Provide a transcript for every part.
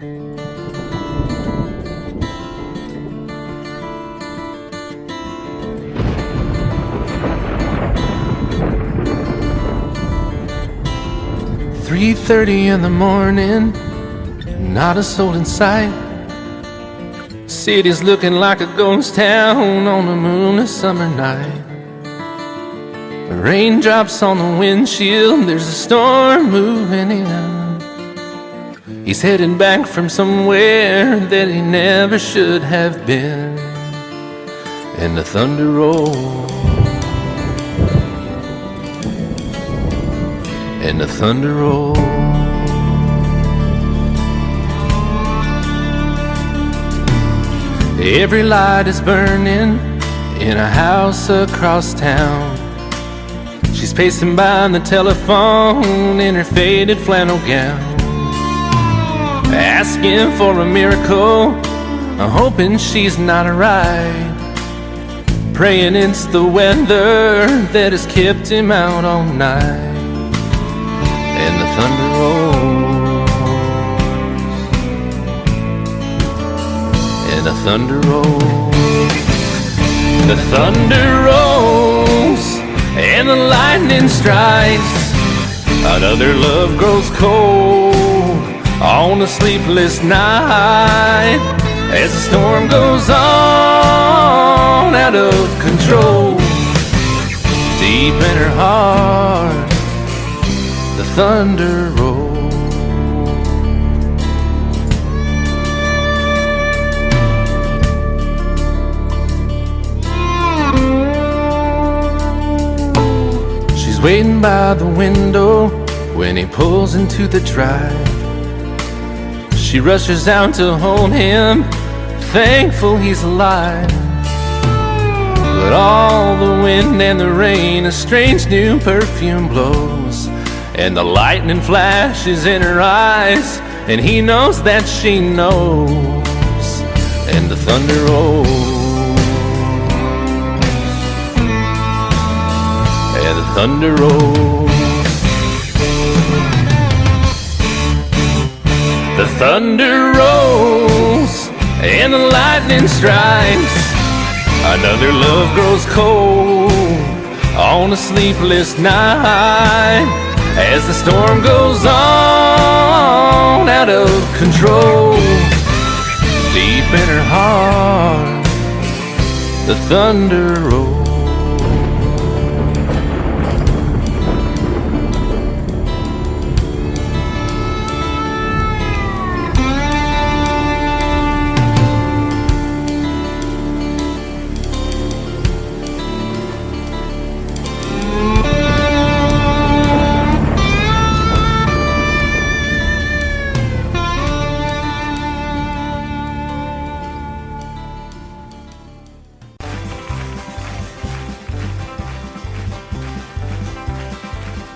"3:30 in the morning, not a soul in sight. City's looking like a ghost town on a moonless summer night. Raindrops on the windshield, there's a storm moving in. He's heading back from somewhere that he never should have been. And the thunder rolls, and the thunder rolls. Every light is burning in a house across town. She's pacing by the telephone in her faded flannel gown, asking for a miracle, hoping she's not right, praying it's the weather that has kept him out all night. And the thunder rolls, and the thunder rolls. The thunder rolls, and the lightning strikes. Another love grows cold on a sleepless night, as the storm goes on out of control. Deep in her heart, the thunder rolls. She's waiting by the window when he pulls into the drive. She rushes out to hold him, thankful he's alive. But all the wind and the rain, a strange new perfume blows, and the lightning flashes in her eyes, and he knows that she knows. And the thunder rolls, and the thunder rolls. The thunder rolls, and the lightning strikes. Another love grows cold on a sleepless night, as the storm goes on out of control. Deep in her heart, the thunder rolls.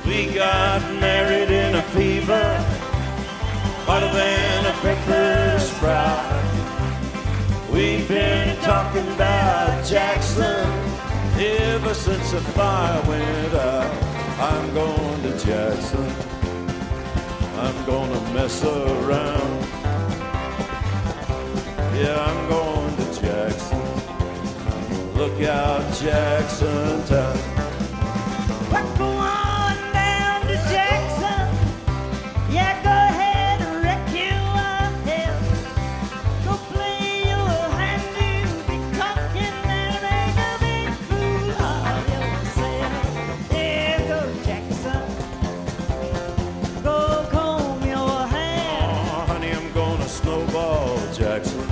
We got married in a fever, hotter than a paper sprout. We've been talking about Jackson ever since the fire went out. I'm going to Jackson, I'm gonna mess around. Yeah, I'm going to Jackson, look out Jackson town. Jackson,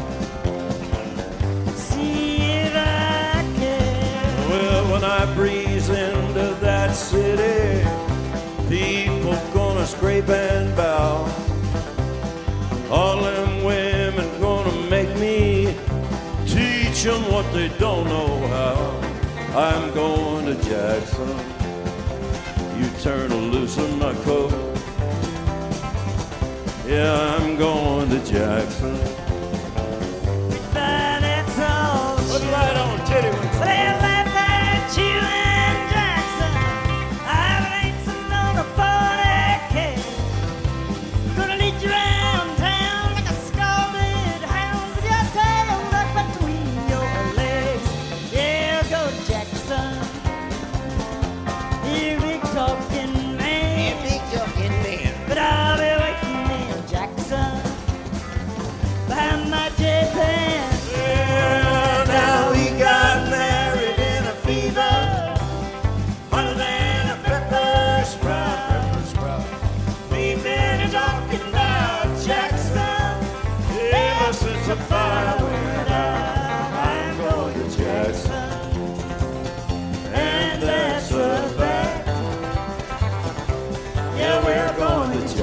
see if I can. Well, when I breeze into that city, people gonna scrape and bow. All them women gonna make me teach them what they don't know how. I'm going to Jackson, you turn loose in my coat. Yeah, I'm going to Jackson. Put it right on, titty. Well, laugh at you and Jackson. I'm racing on a 40K. Gonna lead you around town like a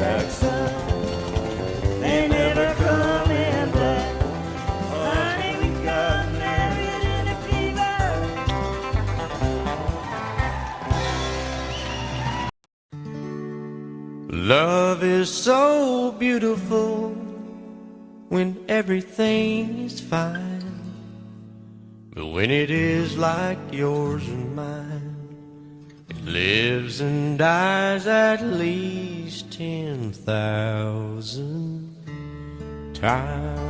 Jackson. They never coming back. Honey, we got married in a fever. Love is so beautiful when everything is fine, but when it is like yours and mine, it lives and dies at least 10,000 times.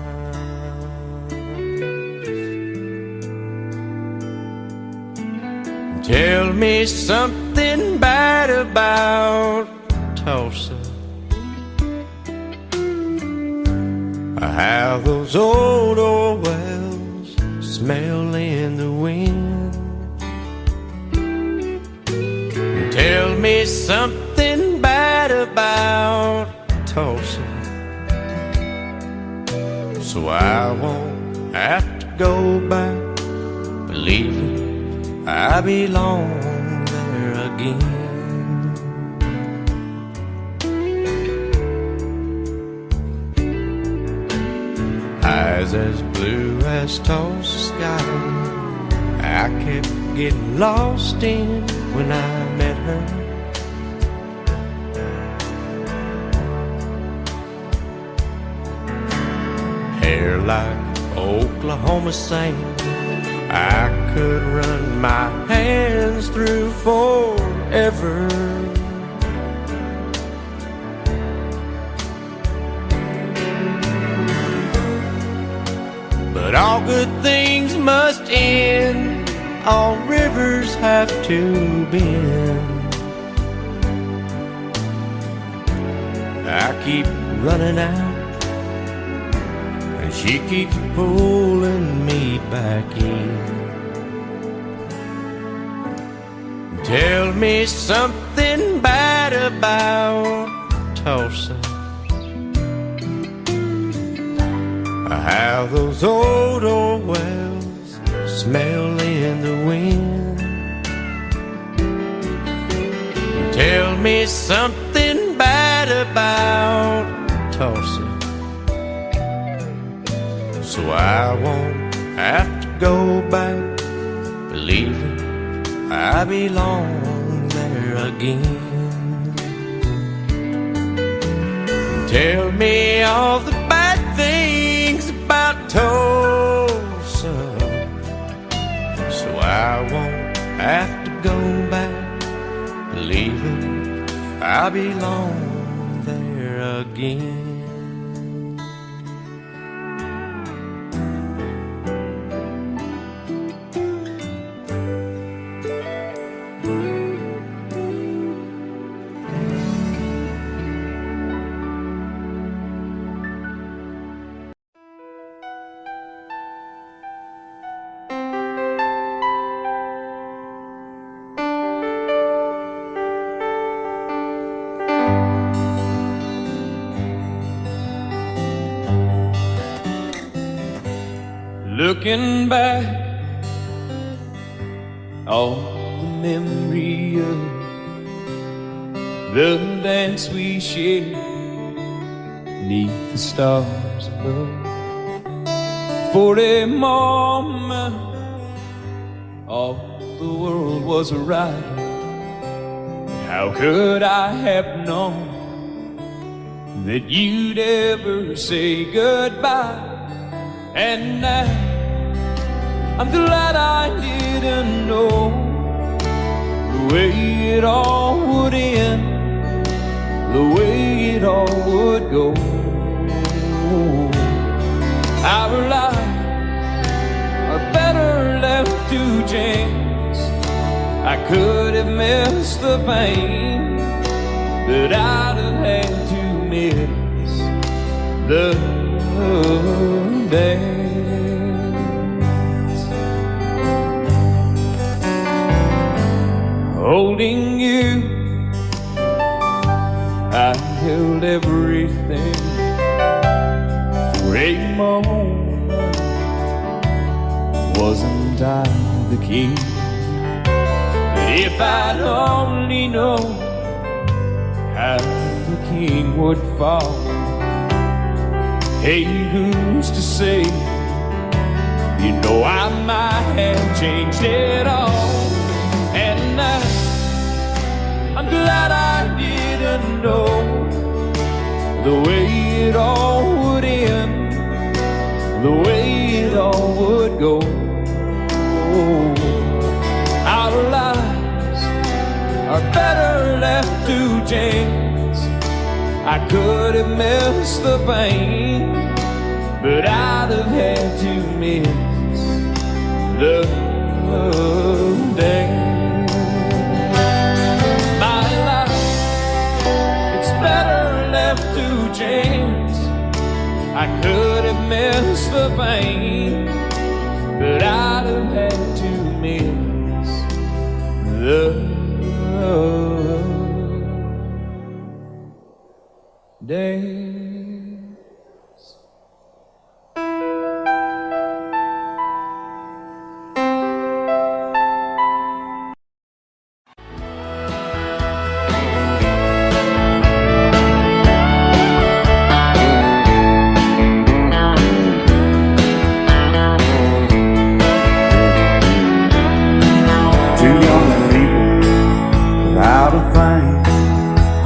Tell me something bad about Tulsa, how those old wells smell in the wind. Tell me something bad about Tulsa, so I won't have to go back believing I belong there again. Eyes as blue as Tulsa sky, I kept getting lost in when I met her. Hair like Oklahoma sand, I could run my hands through forever. But all good things must end, all rivers have to bend. I keep running out, and she keeps pulling me back in. Tell me something bad about Tulsa, how those old wells smell in the wind. Tell me something bad about Tulsa, so I won't have to go back believing I belong there again. Tell me all the bad things about Tulsa, so I won't have to go back believing I belong there again. Looking back on the memory of the dance we shared neath the stars above. For a moment all the world was right. How could I have known that you'd ever say goodbye? And now I'm glad I didn't know the way it all would end, the way it all would go. Our lives are better left to chance. I could have missed the pain, but I'd have had to miss the dance. Holding you, I held everything. For a moment, wasn't I the king? But if I'd only known how the king rain would fall. Hey, who's to say? You know I might have changed it all. And I'm glad I didn't know the way it all would end, the way it all would go. Our lives are better left to chance. I could have missed the pain, but I'd have had to miss the dance. My life, it's better left to chance. I could have missed the pain, but I'd have had to miss the dance.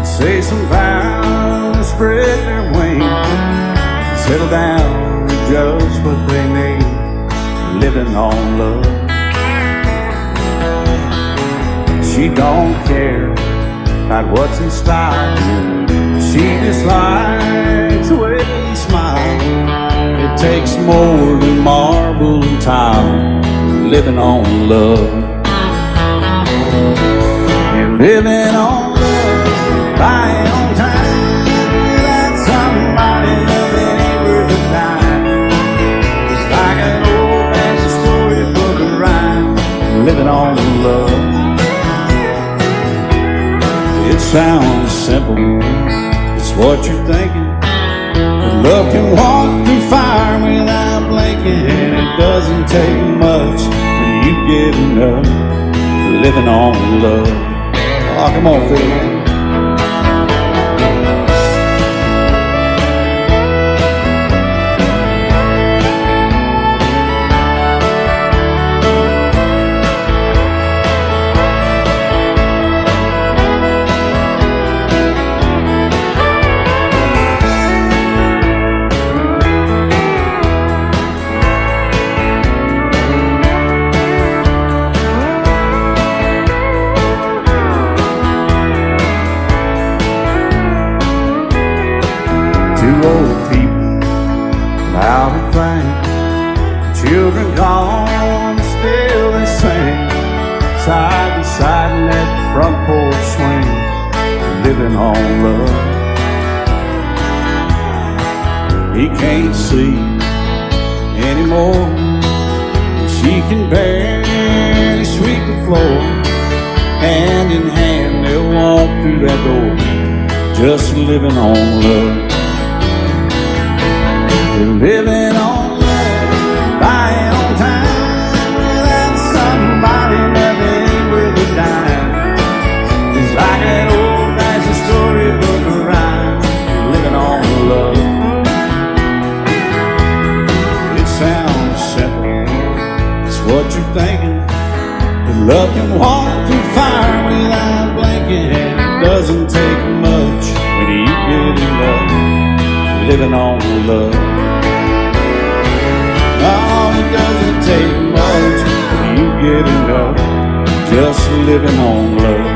Say some vows, spread their wings, settle down to just what they need, living on love. She don't care about what's in style, she just likes the way you smile. It takes more than marble and tile, living on love. You're living on buying on time without somebody loving ain't worth a dime. It's like an old-fashioned storybook of rhyme, living on love. It sounds simple, it's what you're thinking, but love can walk through fire without blinking. It doesn't take much when you get enough, living on love. Oh, come on, Phil. Two old people out at fame, children gone, still they sing, side by side in that front porch swing, living on love. He can't see anymore, she can barely sweep the floor. Hand in hand they'll walk through that door, just living on love. Living on love, buying on time without somebody loving ain't worth a dime. It's like an old-fashioned storybook of rhyme, living on love. It sounds simple, it's what you're thinking, but love can walk through fire without blinking. It doesn't take much when you get enough, living on love. Oh, it doesn't take much when you get enough, just living on love.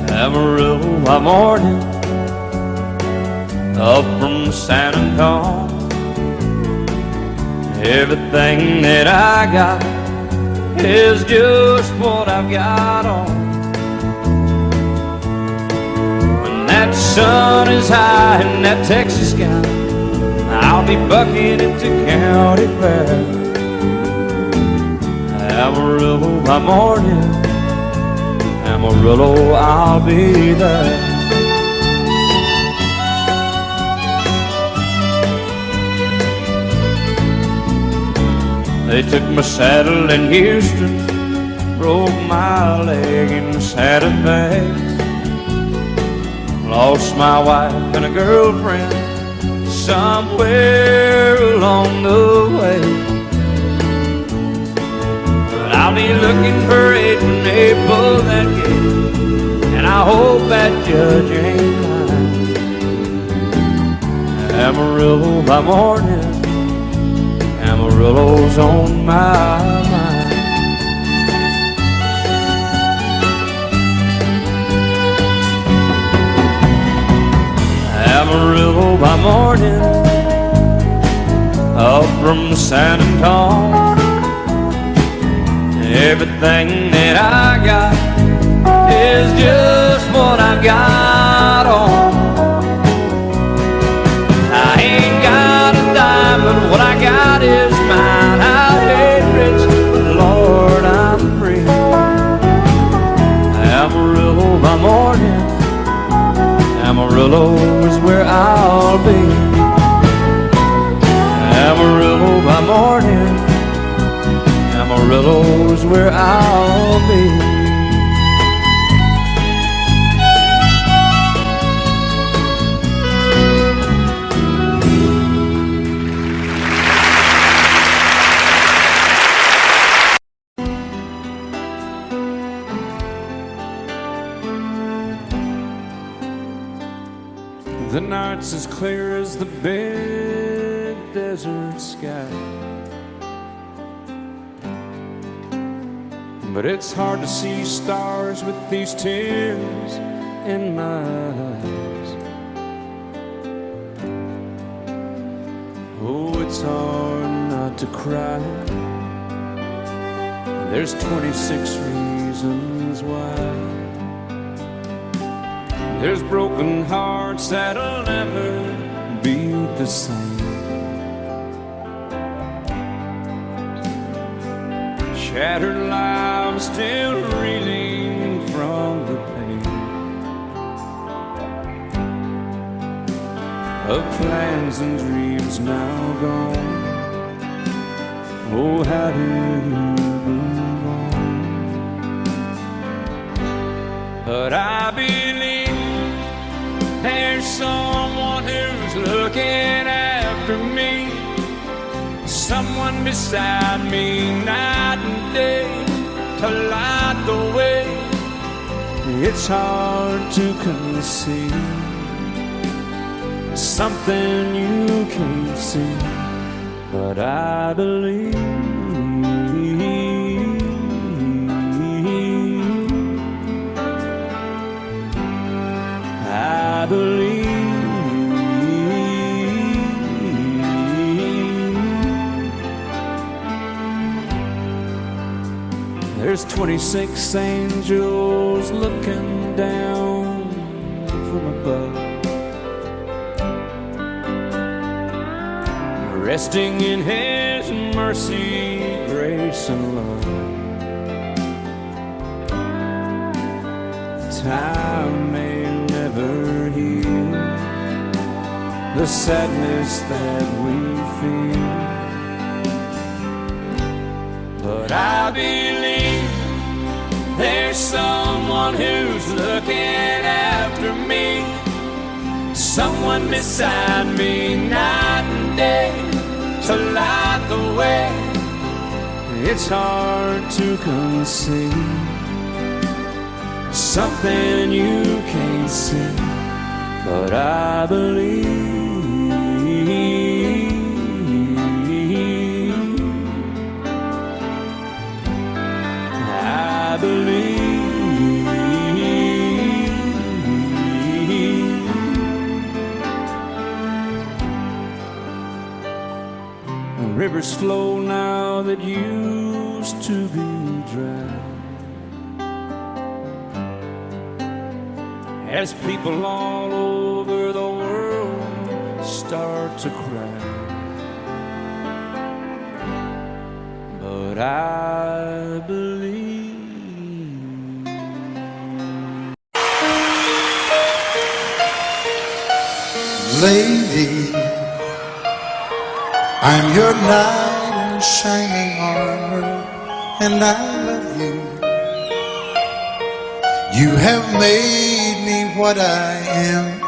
Amarillo by morning, up from San Antonio. Everything that I got is just what I've got on. When that sun is high in that Texas sky, I'll be bucking into county fair. Amarillo by morning, Amarillo, I'll be there. They took my saddle in Houston, broke my leg in Santa Fe. Lost my wife and a girlfriend somewhere along the way. But I'll be looking for 8 when they pull that gate, and I hope that judge ain't lying. Amarillo by morning, Amarillo's on my mind. Amarillo by morning, up from San Antonio. Everything that I got is just what I've got on. I ain't got a dime, but what I got is mine. I ain't rich, but Lord, I'm free. Amarillo by morning, Amarillo is where I'll be. Amarillo by morning, Amarillo is where I'll be. The night's as clear as the big desert sky, but it's hard to see stars with these tears in my eyes. Oh, it's hard not to cry. There's 26 reasons why. There's broken hearts that'll never be the same. Shattered lives still reeling from the pain of plans and dreams now gone. Oh, how do you move on? But I believe there's someone who's looking after me, someone beside me night and day to light the way. It's hard to conceive something you can't see, but I believe. I believe. There's 26 angels looking down from above, resting in His mercy, grace, and love. Time may never heal the sadness that we feel, but I believe there's someone who's looking after me, someone beside me night and day to light the way. It's hard to conceive something you can't see, but I believe. I believe. Rivers flow now that used to be dry, as people all over the world start to cry. But I believe. Lady, I'm your night shining armor, and I love you. You have made me what I am.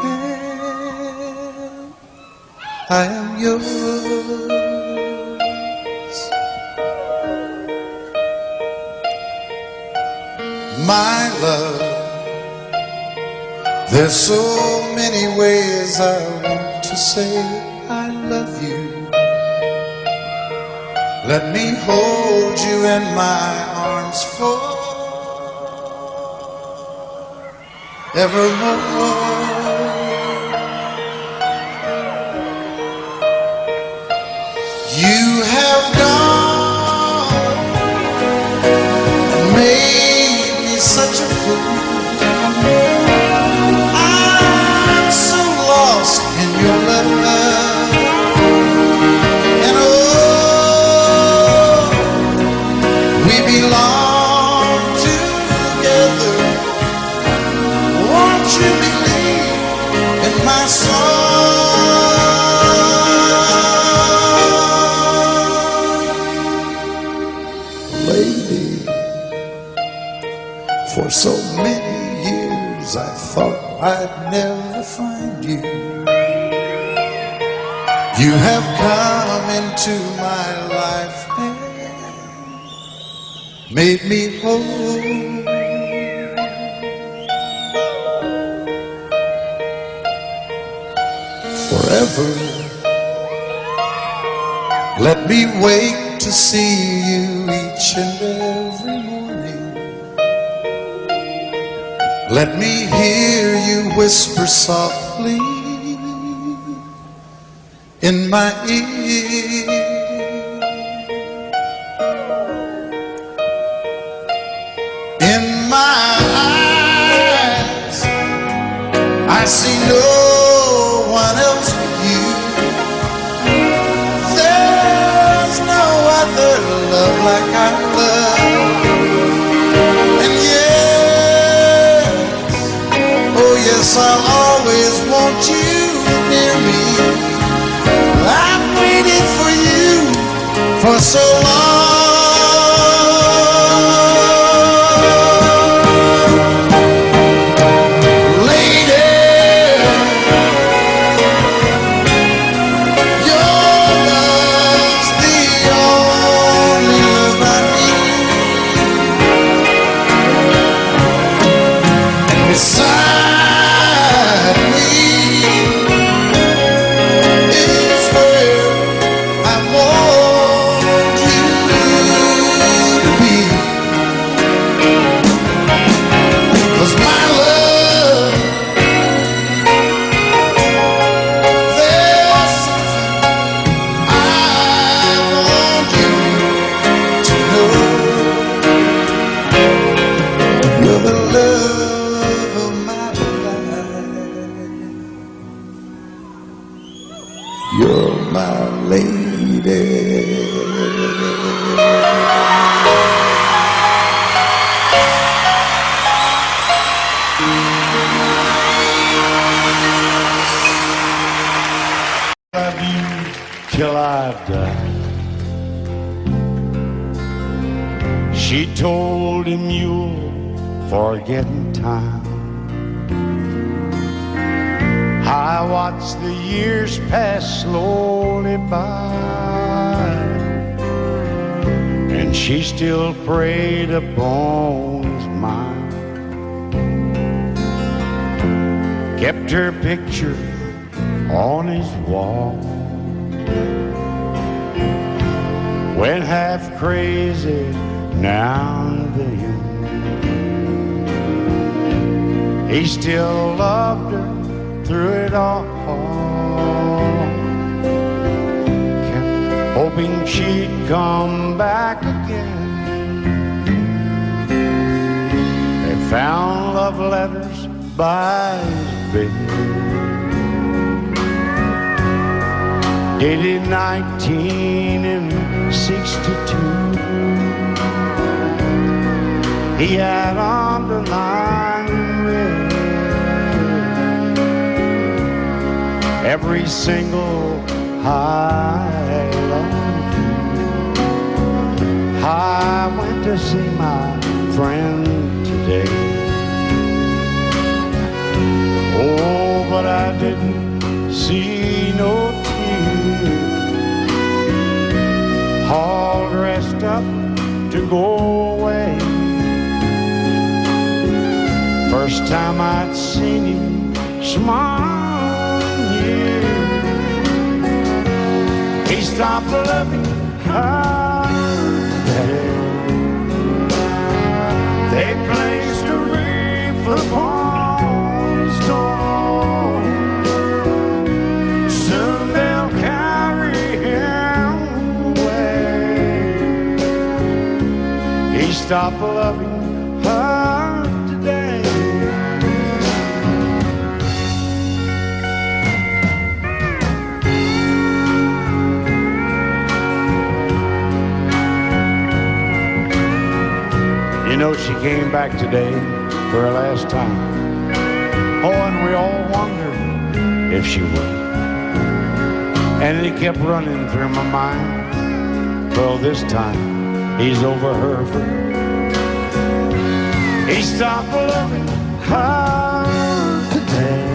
I am yours. My love, there's so many ways I want to say I love you. Let me hold you in my arms forevermore. You have gone and made me such a fool. I'm so lost in your love, and oh, we belong together. Won't you believe in my song, lady? For so many years I thought I'd never find you. You have come into my life and made me whole. Forever, let me wake to see you each and every morning. Let me hear you whisper softly in my ear. In my eyes, I see no one else but you. There's no other love like our love. And yes, oh yes, I'll always want you near me. I've waited for you for so long. Beside me is where I want you to be. 'Cause my love, there's something I want you to know. You're the love of my life. You're my lady. Love you till I've died. She told him you'll forget in time. I watched the years pass slowly by, and she still preyed upon his mind. Kept her picture on his wall. Went half crazy now and then. He still loved her through it all. Kept hoping she'd come back again. They found love letters by his bed, dated 1962. He had underlined in red every single I love you. I went to see my friend today. Oh, but I didn't see no tears. All dressed up to go away. First time I'd seen him smile in years. He stopped loving her today. They placed a wreath upon his door. Soon they'll carry him away. He stopped loving her today. You know, she came back today for her last time. Oh, and we all wondered if she would. And it kept running through my mind. Well, this time, he's over her for good. He stopped loving her today.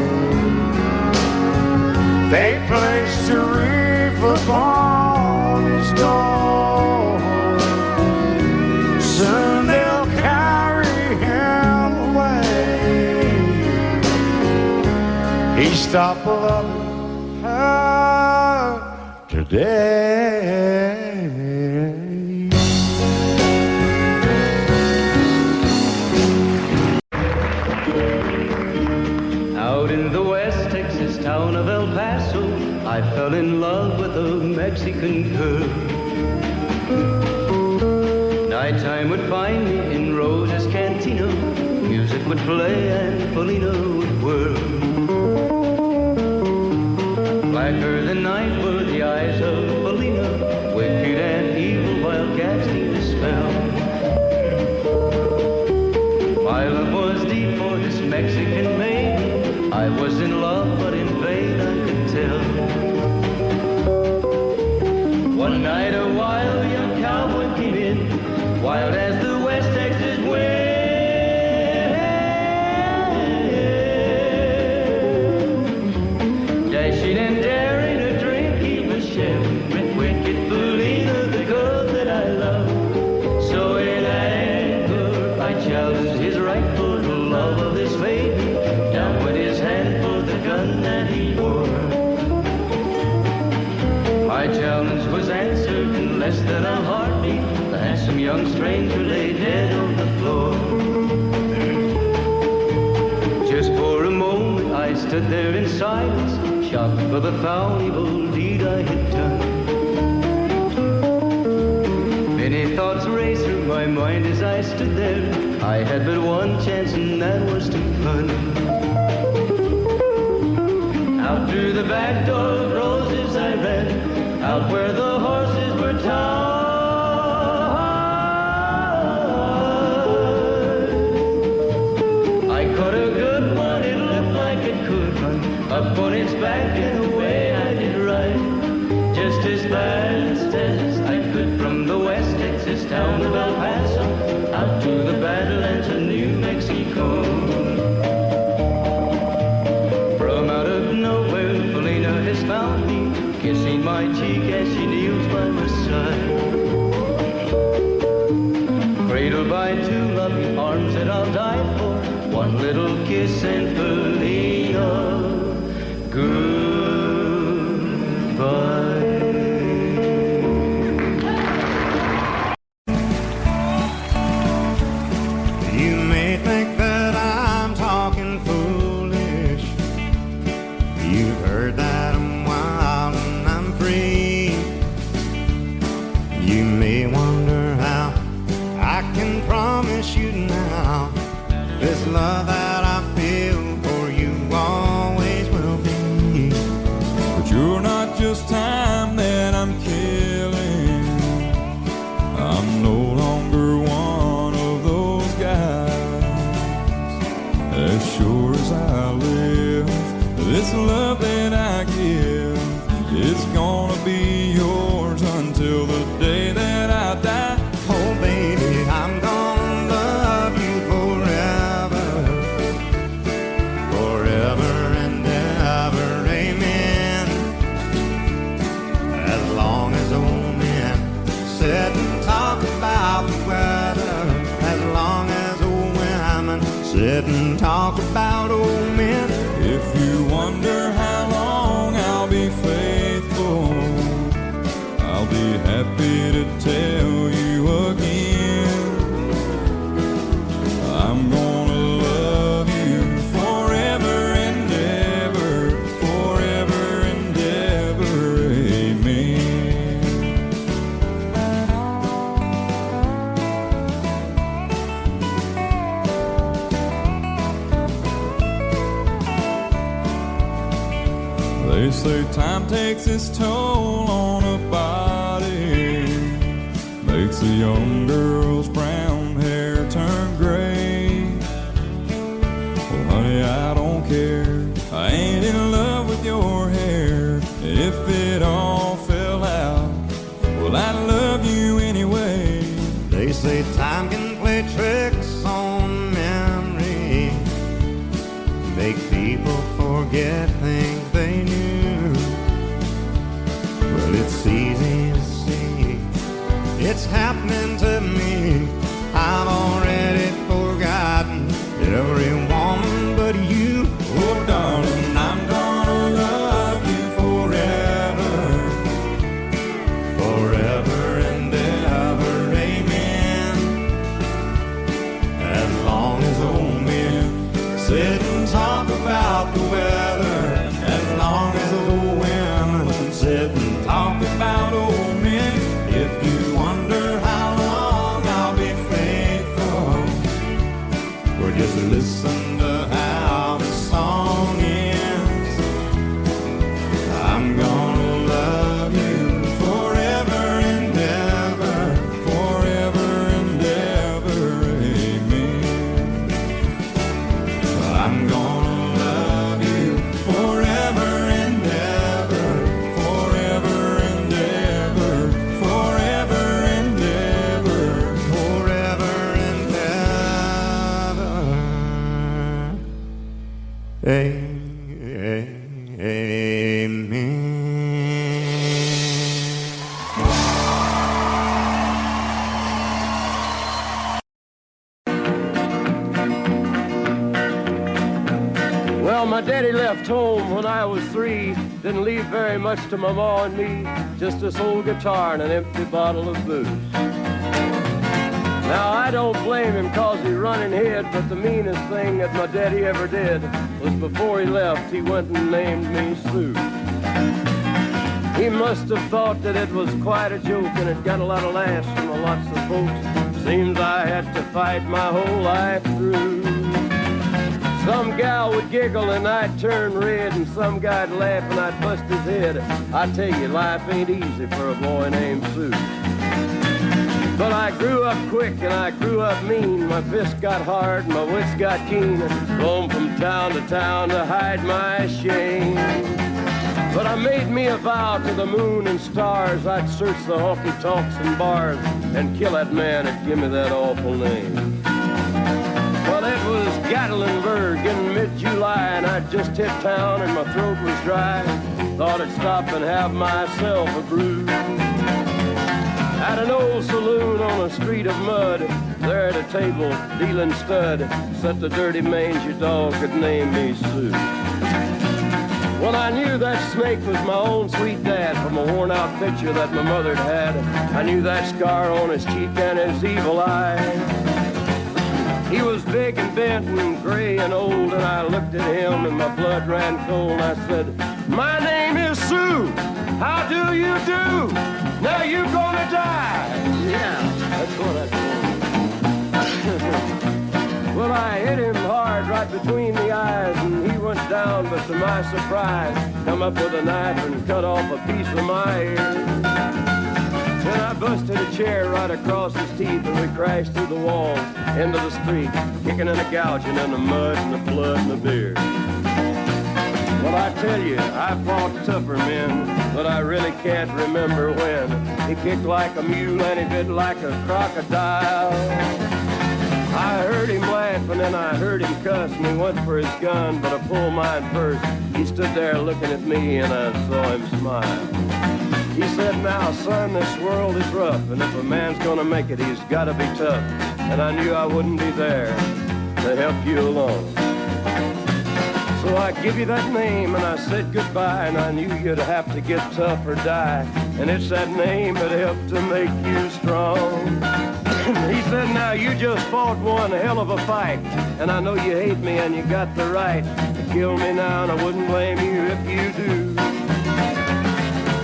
They placed a wreath upon his door. Soon they'll carry him away. He stopped loving her today. Out in the West Texas town of El Paso, I fell in love with a Mexican girl. Nighttime would find me in Rose's Cantina. Music would play and Felina would whirl. Blacker than night were the eyes of Felina, wicked and evil while casting a spell. My love was deep for this Mexican maiden. I was in love, but in vain I could tell. One night a wild young cowboy came in, wild as the West Texas wind. Dashing and daring to drink, he was sharing with wicked Felina, the girl that I love. So in anger I challenged his right for the love of this maiden. Down went his hand for the gun that he wore. My challenge was answered in less than a heartbeat. The handsome young stranger lay dead on the floor. Just for a moment I stood there in silence, shocked for the foul evil deed I had done. Many thoughts raced through my mind as I stood there. I had but one chance and that was to run. Out through the back door of Roses I ran, out where the horses were tied. I caught a good one, it looked like it could run, up on its back and away I did ride. Just as fast as I could from the West Texas town of El Paso, out to the Badlands of New Mexico. From out of nowhere, Felina has found me, kissing my cheek as she kneels by my side. Cradled by two loving arms that I'll die for, one little kiss and Felina, goodbye. You may think that I'm talking foolish. You've heard that I'm wild and I'm free. You may wonder how I can promise you now this love that I feel for you always will be. But you're not just time that I'm killing. I'm no longer one of those guys. As sure as I live, this love that I give is gonna be yours until the day that I die. Oh, They say time takes its toll on a body, makes a young girl's brown hair turn gray. Well, honey, I don't care. I ain't in love with your hair. If it all fell out, well, I love you anyway. They say time can play tricks on memory, make people forget things they knew. Well, it's easy to see, it's happening to me. I've already forgotten every woman but you. Oh, darling, I'm gonna love you forever, forever and ever, amen. As long as old men sit and talk about the weather, as long as old women sit and talk about old men. If you wonder how long I'll be faithful, or just listen to how the song ends, I'm gonna love you forever and ever, forever and ever, amen. I'm gonna love you forever and ever, forever and ever, forever and ever, forever and ever, amen. Well, my daddy left home when I was 3. Didn't leave very much to my ma and me, just this old guitar and an empty bottle of booze. Now, I don't blame him 'cause he running hid, but the meanest thing that my daddy ever did was before he left, he went and named me Sue. He must have thought that it was quite a joke, and it got a lot of laughs from lots of folks. Seems I had to fight my whole life through. Some gal would giggle and I'd turn red, and some guy'd laugh and I'd bust his head. I tell you, life ain't easy for a boy named Sue. But I grew up quick and I grew up mean. My fists got hard and my wits got keen. Roamed from town to town to hide my shame. But I made me a vow to the moon and stars, I'd search the honky-tonks and bars and kill that man that give me that awful name. Well, it was Gatlinburg in mid-July, and I'd just hit town and my throat was dry. Thought I'd stop and have myself a brew. At an old saloon on a street of mud, there at a table, dealing stud, sat the dirty mangy dog that named me Sue. Well, I knew that snake was my own sweet dad from a worn-out picture that my mother'd had. I knew that scar on his cheek and his evil eye. He was big and bent and gray and old, and I looked at him and my blood ran cold. And I said, "My name is Sue. How do you do? Now you gonna die." Yeah, that's what I told him. Well, I hit him hard right between the eyes, and he went down, but to my surprise, come up with a knife and cut off a piece of my ear. Then I busted a chair right across his teeth, and we crashed through the wall into the street, kicking and gouging in the mud and the blood and the beer. Well, I tell you, I fought tougher men, but I really can't remember when. He kicked like a mule and he bit like a crocodile. I heard him laugh and then I heard him cuss, and he went for his gun, but I pulled mine first. He stood there looking at me and I saw him smile. He said, "Now, son, this world is rough, and if a man's gonna make it, he's gotta be tough." And I knew I wouldn't be there to help you along. So I give you that name and I said goodbye, and I knew you'd have to get tough or die. And it's that name that helped to make you strong. He said, "Now you just fought one hell of a fight, and I know you hate me and you got the right to kill me now, and I wouldn't blame you if you do.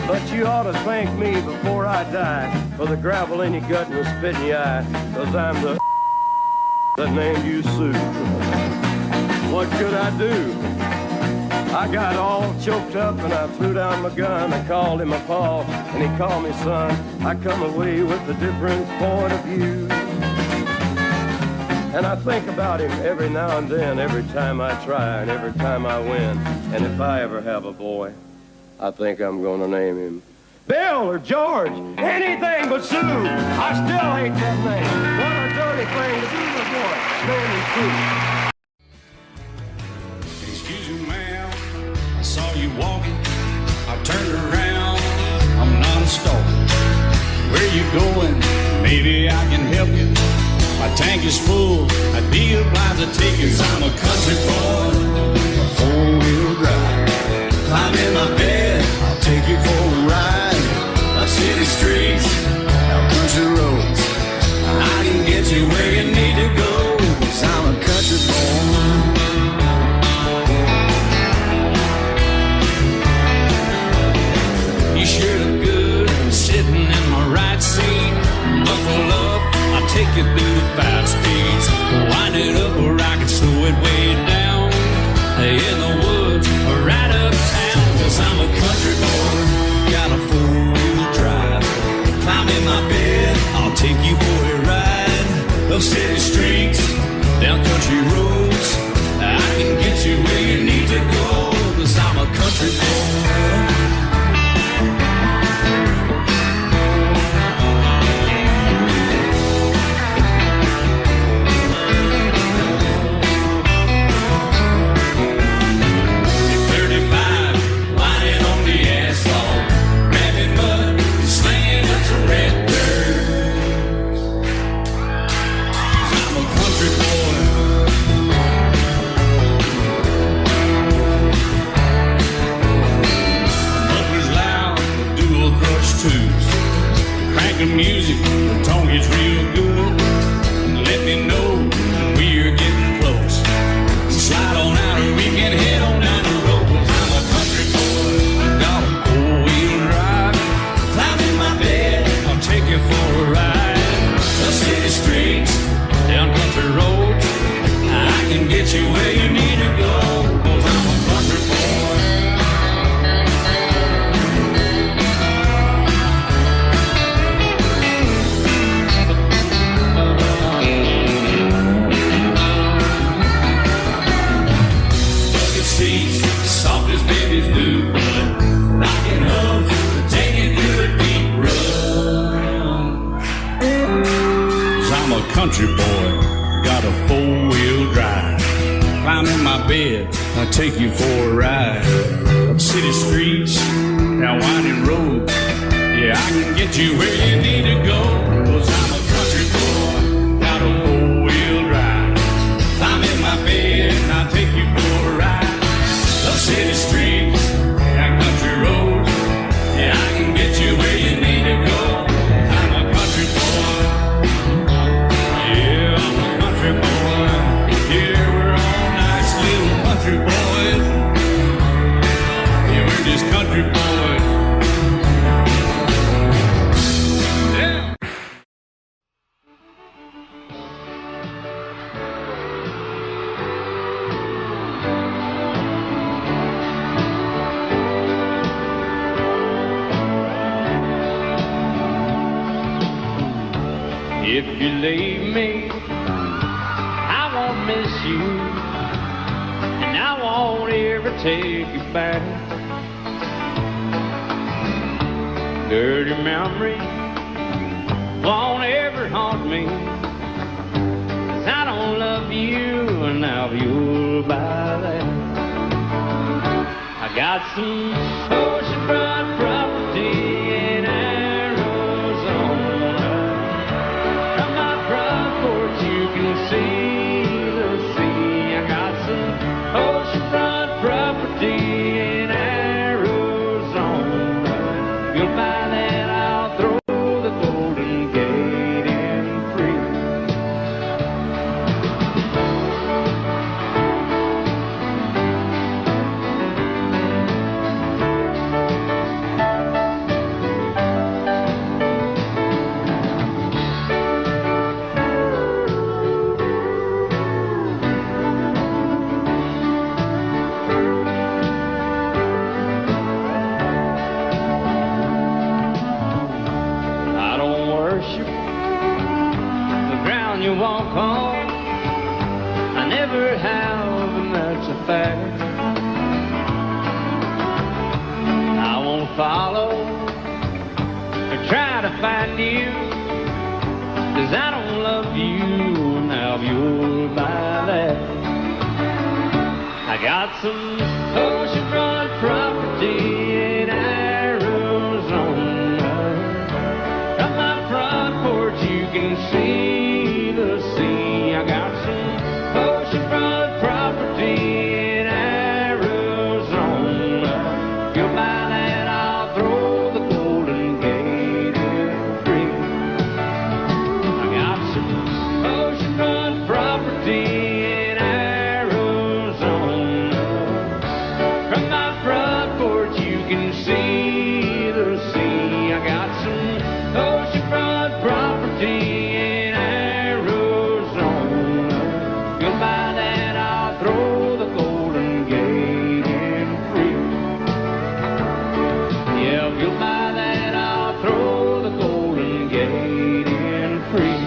But you ought to thank me before I die for the gravel in your gut and the spit in your eye, 'cause I'm the that named you Sue." What could I do? I got all choked up and I threw down my gun. I called him a paw and he called me son. I come away with a different point of view. And I think about him every now and then, every time I try and every time I win. And if I ever have a boy, I think I'm gonna name him Bill or George, anything but Sue. I still hate that name. What a dirty thing to be a boy. Name is Sue. Excuse me, ma'am, I saw you walking. I turned around, I'm not a stalker. Where you going? Maybe I can help you. My tank is full, I'd be obliged to take you. 'Cause I'm a country boy, a four-wheel drive. Climb in my bed, I'll take you for a ride. Up city streets, out country roads. I can get you where you need to go. 'Cause I'm a country boy. You sure look good sitting in my right seat. Buckle up, I'll take you through the 5 speeds. Wind it up where I can slow it way down. In the woods or right uptown. 'Cause I'm a country boy, got a 4-wheel drive. Climb in my bed, I'll take you for a ride. Up city streets, down country roads. I can get you where you need to go. 'Cause I'm a country boy. Music, the tone gets real good. Let me know when we're getting close. Slide on out and we can head on down the road. 'Cause I'm a country boy, got a 4-wheel drive. Climb in my bed, I'll take you for a ride. Up city streets, down country roads. I can get you where you need to go. 'Cause I'm a country boy. Soft as babies do, rocking up, taking good deep run. 'Cause I'm a country boy, got a 4-wheel drive. Climb in my bed, I'll take you for a ride. Up city streets, down winding roads. Yeah, I can get you where you need to go. 'Cause I'm a country boy, got a 4-wheel drive. Climb in my bed, I'll take you for a ride. Up city streets, down country roads. Yeah, I can get you where you need to go. I'm a country boy. Yeah, I'm a country boy. Yeah, we're all nice little country boys. Yeah, we're just country boys. Yeah. If you leave me, I won't miss you, and I won't ever take you back. Dirty memory won't ever haunt me, 'cause I don't love you, and now you'll buy that. I got some oceanfront property in Arizona. From my front porch you can see the sea. I got some oceanfront property in Arizona. You'll buy that, I'll throw the Golden Gate in free. follow or try to find you, 'cause I don't love you now you're by that. I got some oceanfront property in Arizona. From my front porch you can see the sea. I got some oceanfront property in Arizona. If you'll buy that, I'll throw the Golden Gate in free. I got some oceanfront property in Arizona. From my front porch you can see the sea. I got some oceanfront property in Arizona. If you'll buy that, I'll throw the Golden Gate in free. Yeah, if you'll buy that, I'll throw the Golden Gate in free.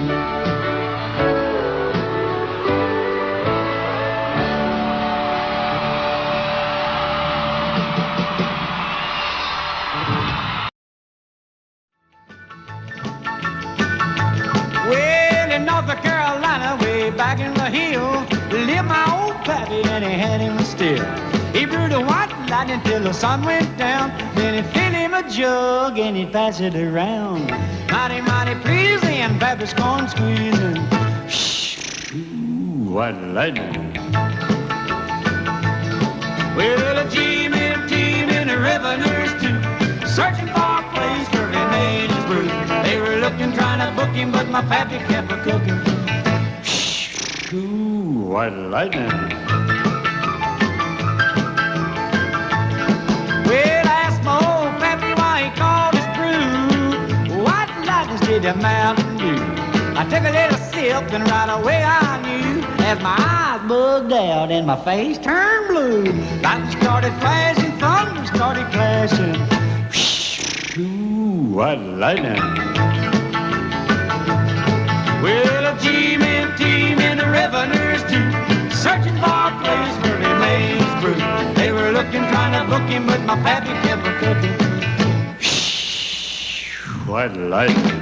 Well, in North Carolina, way back in the hill, lived my old pappy and he had him a still. He brewed a white lightning till the sun went down. Then he'd fill him a jug and he'd pass it around. Mighty, mighty pleasing, Baptist corn squeezing. Ooh, white lightning. Well, a team in the revenues too, searching for a place where he made his brew. They were looking, trying to book him, but my pappy kept a cooking. Ooh, white lightning. Well, I asked my old pappy why he called his brew White Lightning's did the Mountain Dew. I took a little sip and right away I knew, as my eyes bugged out and my face turned blue. Lightning started flashing, thunder started clashing. Ooh, white lightning. Well, a team in the revenues too, searching for a place where he made his brew. They were looking, trying to book him, but my pappy kept a cooking. White lightning.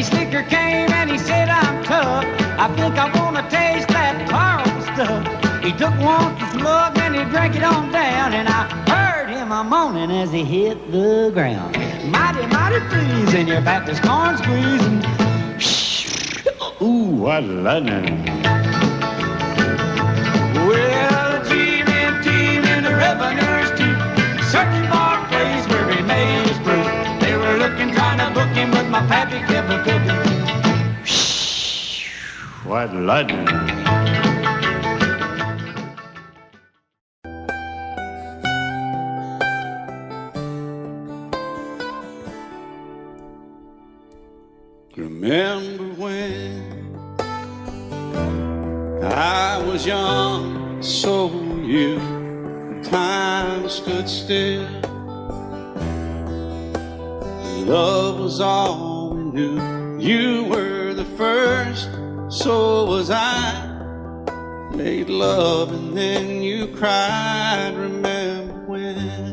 Slicker came and he said, I'm tough. I think I want to taste that powerful stuff. He took one slug and he drank it on down, and I heard him a moaning as he hit the ground. Mighty, mighty pleasing, your Baptist corn squeezing. Ooh, what lightning. Well, a team in the revenues too, searching for a place where he made his brew. They were looking, trying to book him, but my pappy kept a cooking. White lightning. Remember when I was young, so were you. Time stood still. Love was all we knew. You were the first, so was I. Made love and then you cried. Remember when?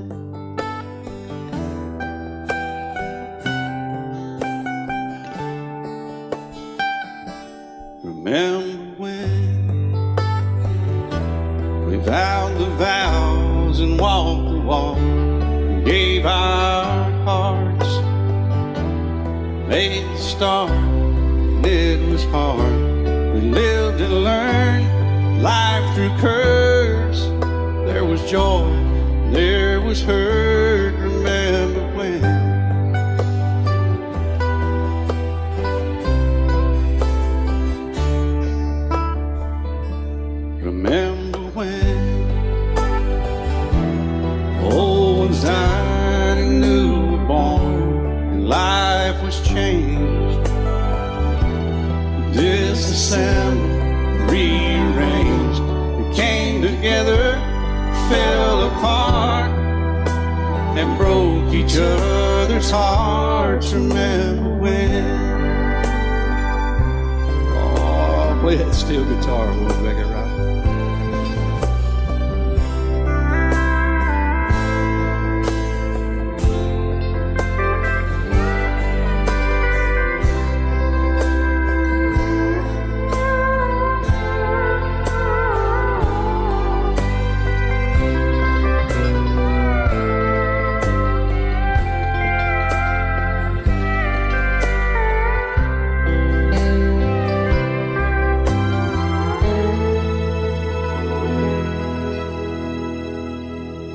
Remember when we vowed the vows and walked the walk and gave our hearts, made the start, and it was hard. We lived and learned life through curves. There was joy, there was hurt. Remember when? Remember when old ones died and new were born, and life was changed, disassembled, rearranged. We came together, fell and broke each other's hearts. Remember when? Oh, play that steel guitar a little bit, right?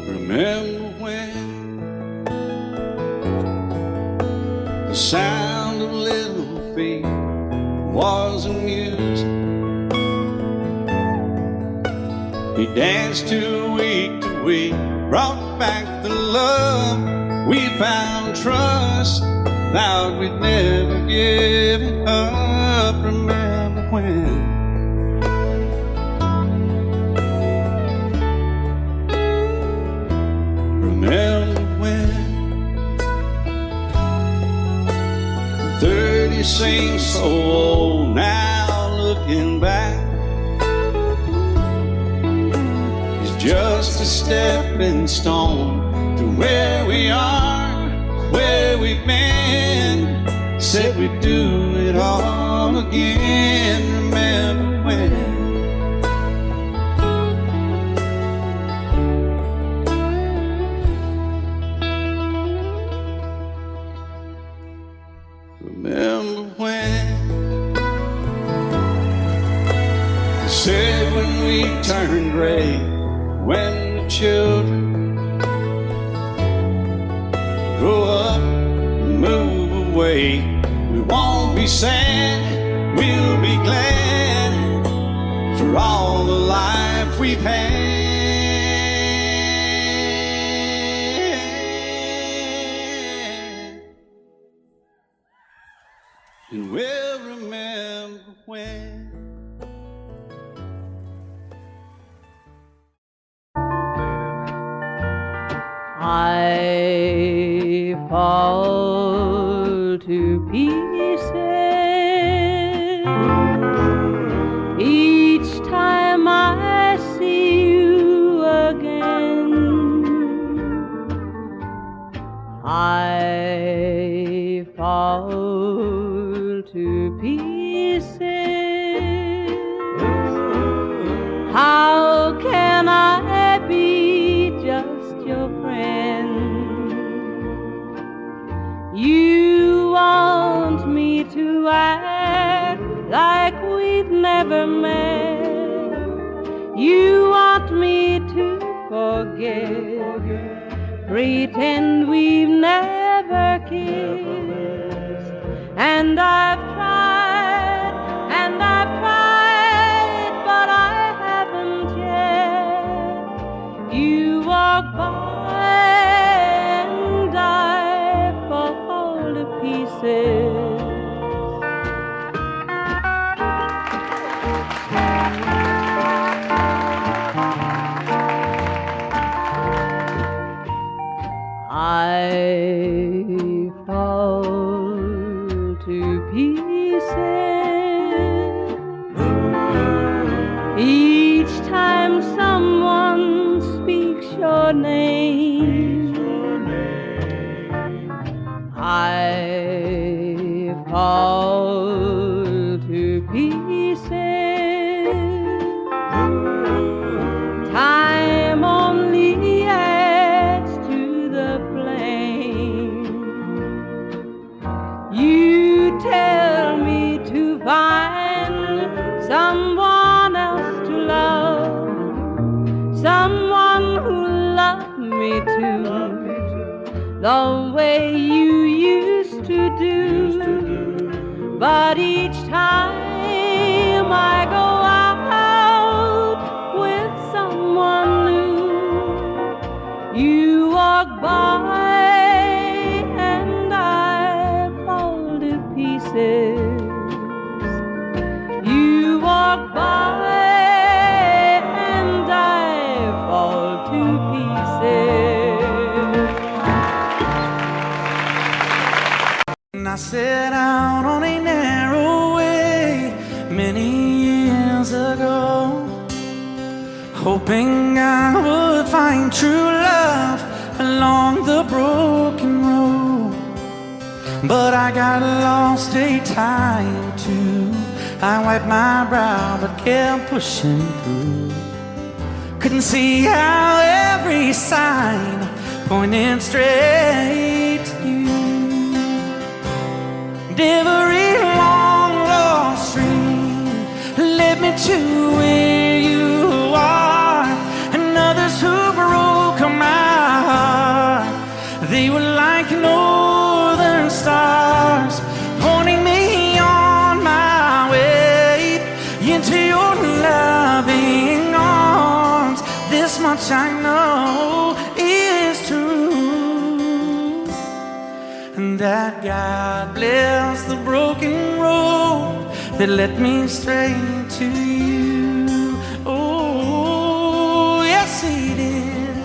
Remember when the sound of little feet was amusing? He danced to week, brought back the love we found, trust, vowed we'd never give it up. Remember when? Remember when 30 seems so old now, looking back. It's just a stepping stone to where we are, where we've been. Said we'd do it all again. Remember when? Remember when they said when we turn gray, when the children grow up and move away, we won't be sad, we'll be glad for all the life we've had. And we'll remember when. I fall to pieces each time I see you again. I fall to pieces. How can I be just your friend? You want me to act like we've never met. You want me to forget, pretend we've never kissed. And I've tried, but I haven't yet. You walk by and I fall to pieces. I fall to pieces each time someone speaks your name. I fall to pieces. Time only adds to the flame. You tell me to find someone else to love, someone who loved me too, the way you used to do. But each time I go out with someone new, you walk by and I fall to pieces. You walk by and I fall to pieces. I set out on a narrow way many years ago, hoping I would find true love along the broken road. But I got lost a time or two. I wiped my brow but kept pushing through. Couldn't see how every sign pointed straight to you. Every long lost stream led me to where you are, and others who broke my heart, they were like northern stars, pointing me on my way into your loving arms. This much I know is true, and that God bless the broken road that led me straight to you. Oh, yes, He did.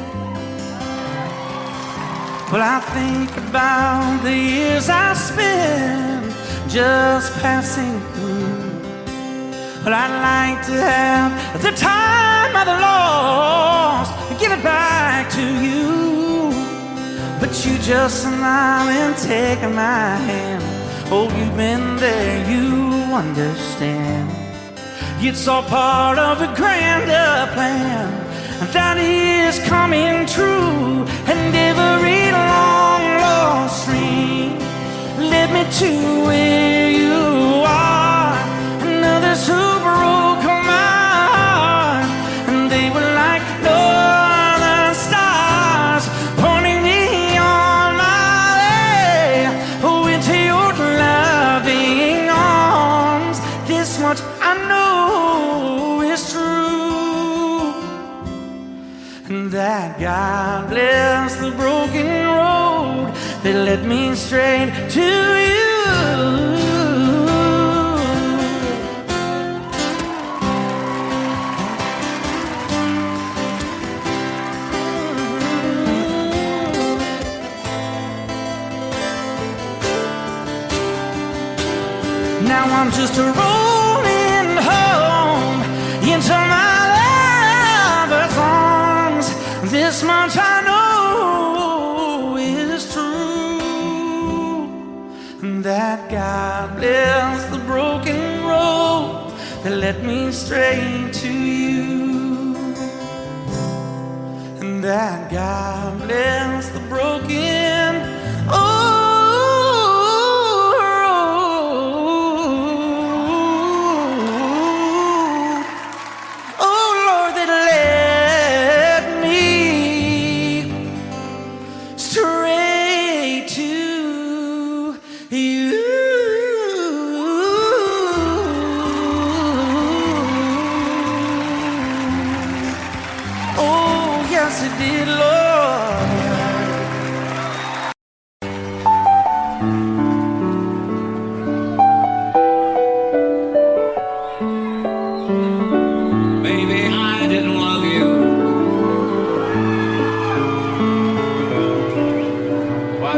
Well, I think about the years I spent just passing through. Well, I'd like to have the time I've lost, give it back to you. But you just smile and take my hand. Oh, you've been there, you understand. It's all part of a grander plan that is coming true. And every long lost stream led me to where you are, and others who broke my heart, and they were like northern stars, pointing me on my way into your loving arms. This much I know is true, and that God bless the broken road that led me straight to you. Now I'm just rolling home into my lover's arms. This much I know is true, that God bless the broken road that led me straight to you, and that God bless the broken road.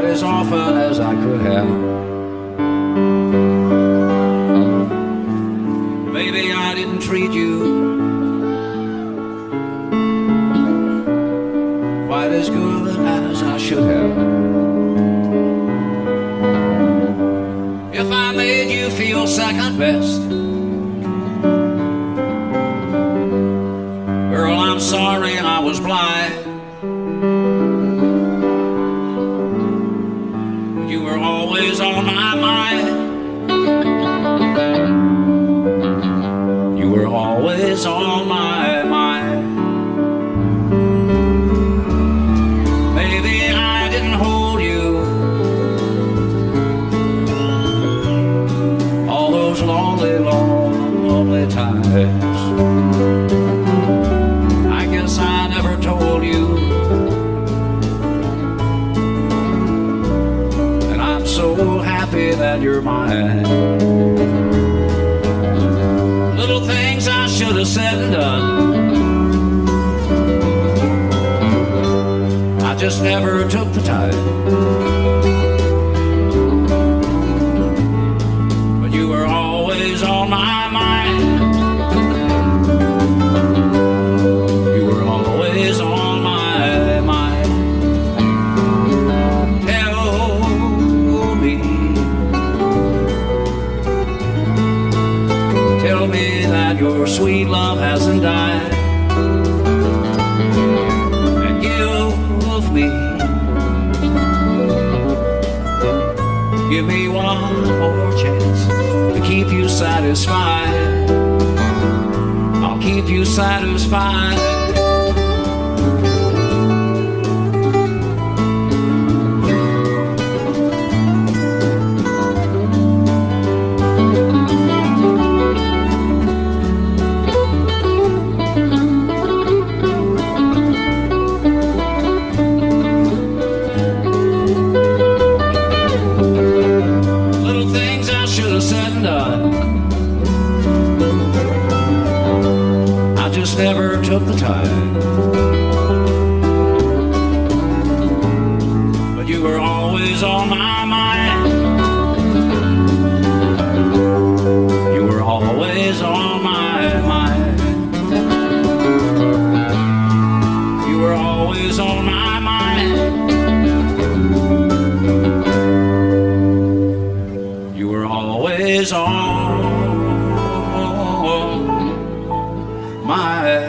As often as I could have. Maybe I didn't treat you quite as good as I should have. If I made you feel second best, girl, I'm sorry I was blind. Always on my mind. You were always on my mind. Maybe I didn't hold you all those lonely, lonely times. I guess I never told you. So happy that you're mine. Little things I should have said and done, I just never took the time. satisfied. Little things I should have said and done, I just never took the time. But you were always on my mind. You were always on my mind. You were always on my mind. You were always on my mind.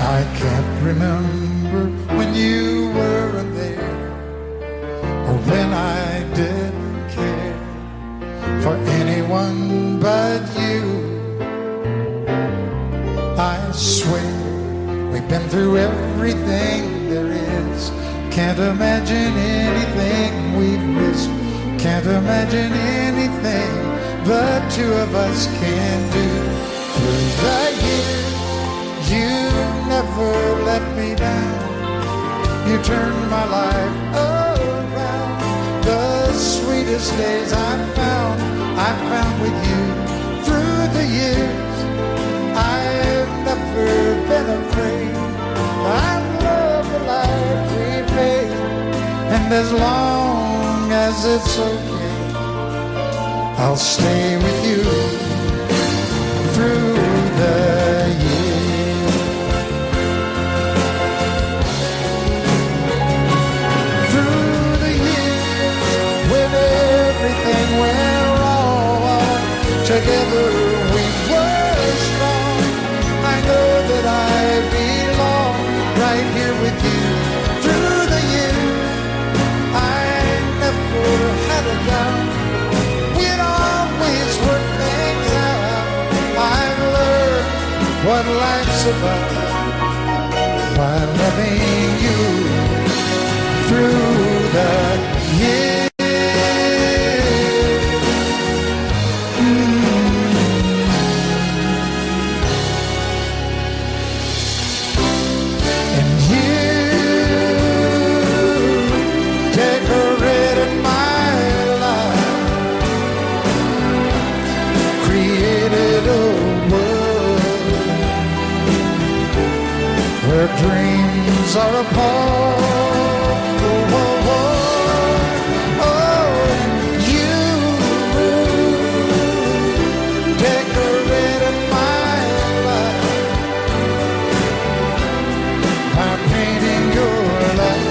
I can't remember when you weren't there, or when I didn't care for anyone but you. I swear we've been through everything there is. Can't imagine anything we've missed. Can't imagine anything the two of us can do. Through the years, you never let me down. You turned my life around. The sweetest days I found with you. Through the years, I've never been afraid. I love the life we made, and as long as it's okay, I'll stay with you through the years. Through the years, when everything went wrong, together we were strong. I know that I belong right here with you. Through the years, I never had a doubt. We'd always work things out. I've learned what life's about by loving you through the years. And you decorated my life, created a world where dreams are apart. Oh, oh, oh, oh, you decorated my life by painting your love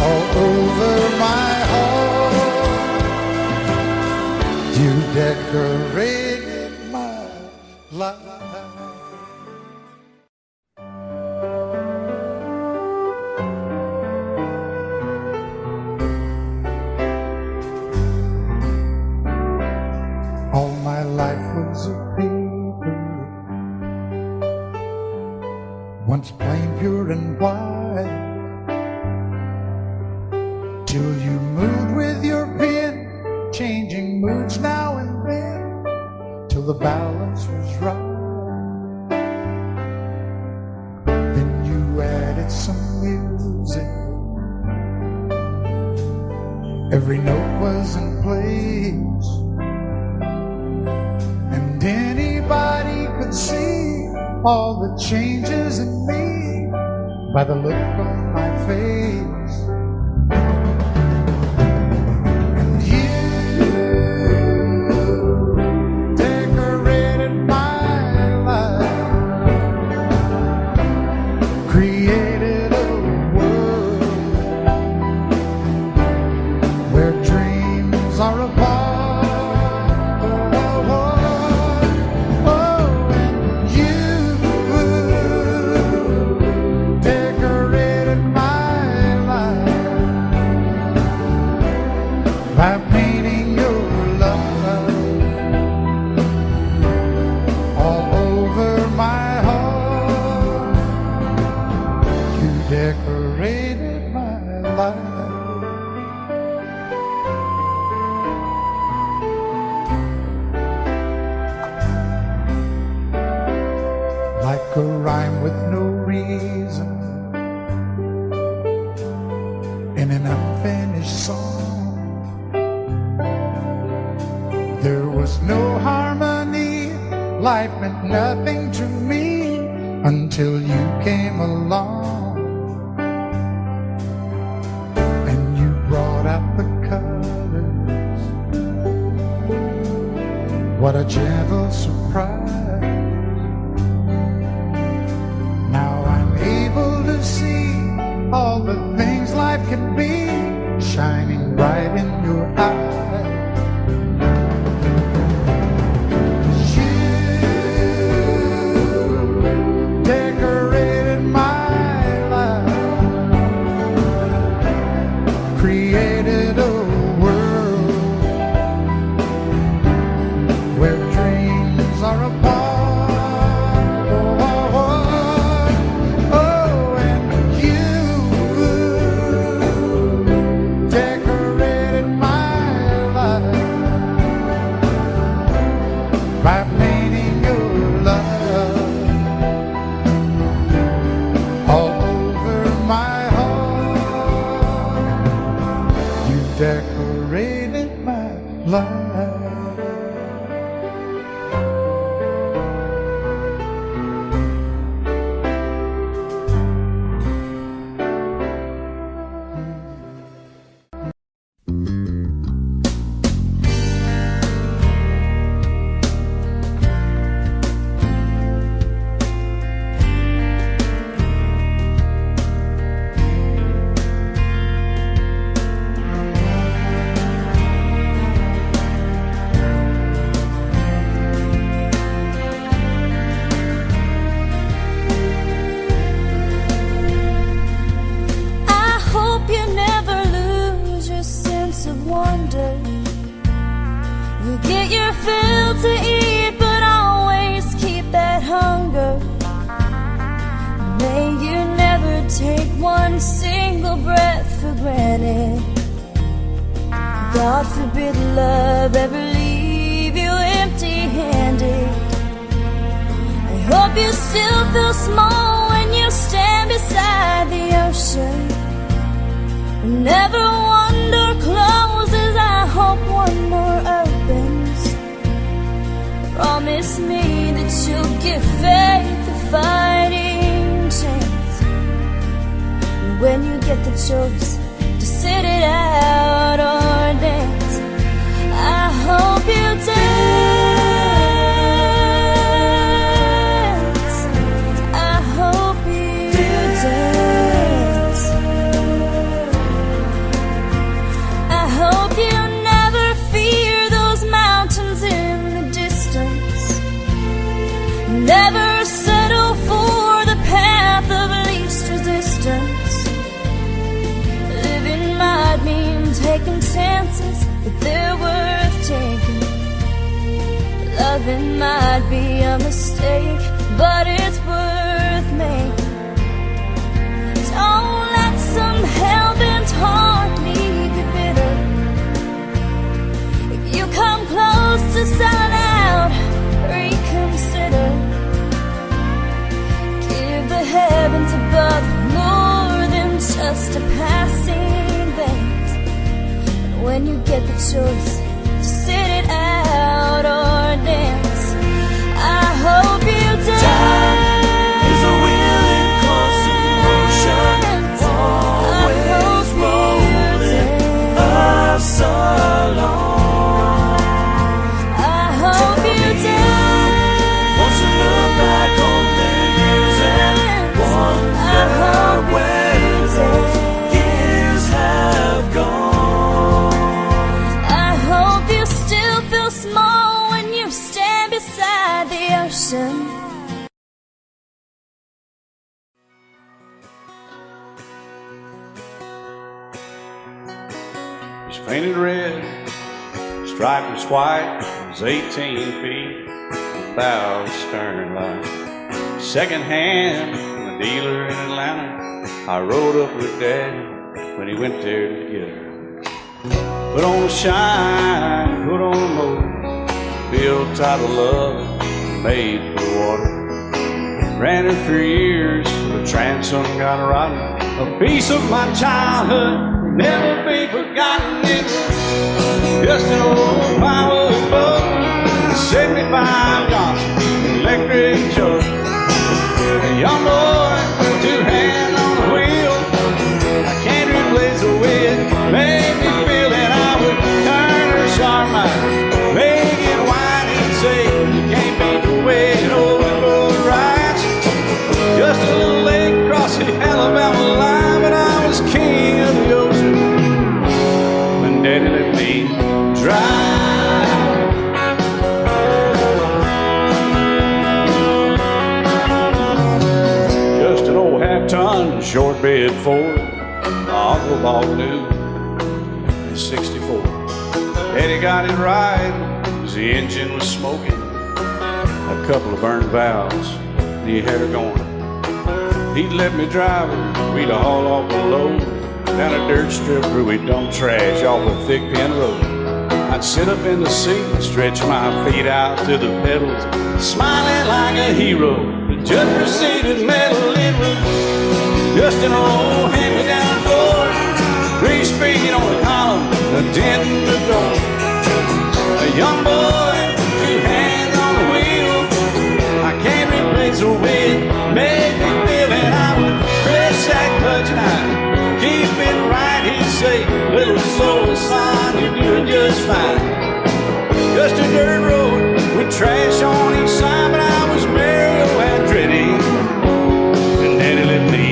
all over my heart. You decorated my life. All my life was a paper, once plain, pure, and white, till you moved with your pen, changing moods now and then, till the balance was right. Then you added some music, every note was in place, and anybody could see all the changes in me by the look on my face. And you decorated my life, created a world where dreams are apart. Oh, oh, oh, oh. You decorated my life. Like a rhyme with no reason in an unfinished song. There was no harmony, life meant nothing to me until you came along. And you brought out the colors. What a gentle surprise. Now I'm able to see all the things life can be, shining bright in your eyes. Decorated my life. God forbid love ever leave you empty-handed. I hope you still feel small when you stand beside the ocean. Never one door closes, I hope one more opens. Promise me that you'll give faith a fighting chance. And when you get the choice to sit it out or dance, I hope you dance. I hope you dance. I hope you never fear those mountains in the distance. Never settle for the path of least resistance. Might mean taking chances, but they're worth taking. Loving might be a mistake, but it's worth making. Don't let some hell-bent heart leave you bitter. If you come close to selling out, reconsider. Give the heavens above more than just a passing. When you get the choice to sit it out or dance, I hope you dance. Time is a willing constant motion, always rolling us along. I hope you dance. Once you look back on the years and wonder where those years have gone. Small when you stand beside the ocean. It's painted red, striped was white, it was 18 feet without a stern line. Second hand from a dealer in Atlanta, I rode up with Daddy when he went there to get her. Put on the shine, put on the motor, built tight of love, made for water. Ran her for years, the transom got rotten. A piece of my childhood will never be forgotten. It's just an old power boat, 75 Johnson, electric jug. A young boy, two hands on the wheel. I can't replace the way it made me feel that I would turn her sharp mind, make it wide and say, you can't beat the way an old boat rides. Just a little lake across the Alabama line, but I was king of the ocean when Daddy let me drive. Just an old half-ton short bed Ford my uncle bought new in '64. Daddy got it right as the engine was smoking, a couple of burned valves, and he had her going. He'd let me drive her, we'd haul off a load down a dirt strip where we'd dump trash off a thick pin road. I'd sit up in the seat and stretch my feet out to the pedals, smiling like a hero. The judge proceeded metal, it was just an old hand-me-down Ford, 3-speed on the column, a dent in the door. A young boy, two hands on the wheel. I can't replace the way it made me feel, and I would press that clutch and I'd keep it right. He'd say, little slow, son, you're doing just fine. Just a dirt road with trash on each side, but I was Mario Andretti, and Daddy let me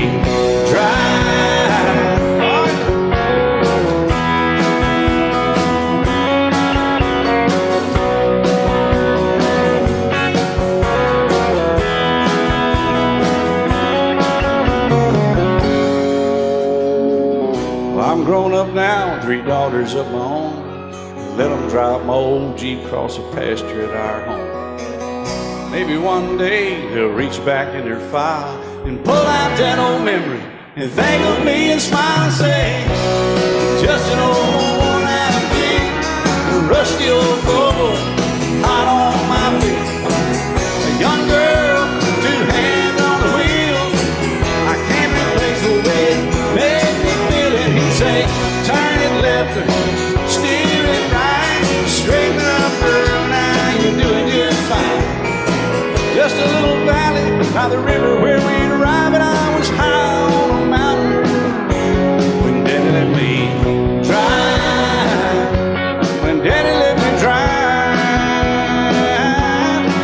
drive. I'm grown up now, 3 daughters of my own. Let them drive my old Jeep across the pasture at our home. Maybe one day they'll reach back in their file and pull out that old memory and think of me and smile and say, just an old worn-out Jeep, a rusty old Volvo, hot on my feet. A young girl, 2 hands on the wheel. I can't replace the way it made me feel it. He'd say, turn it left or steer it right, straighten up girl, now you're doing just fine. Just a little valley by the river where we'd arrive, and I was high on a mountain when Daddy let me drive. When Daddy let me drive,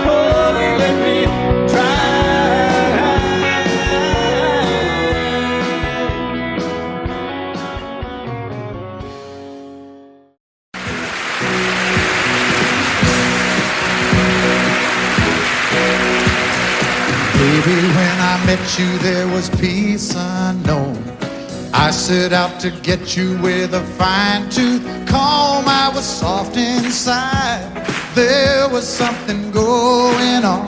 oh, he let me Baby, when I met you, there was peace unknown. I set out to get you with a fine-tooth comb. I was soft inside. There was something going on.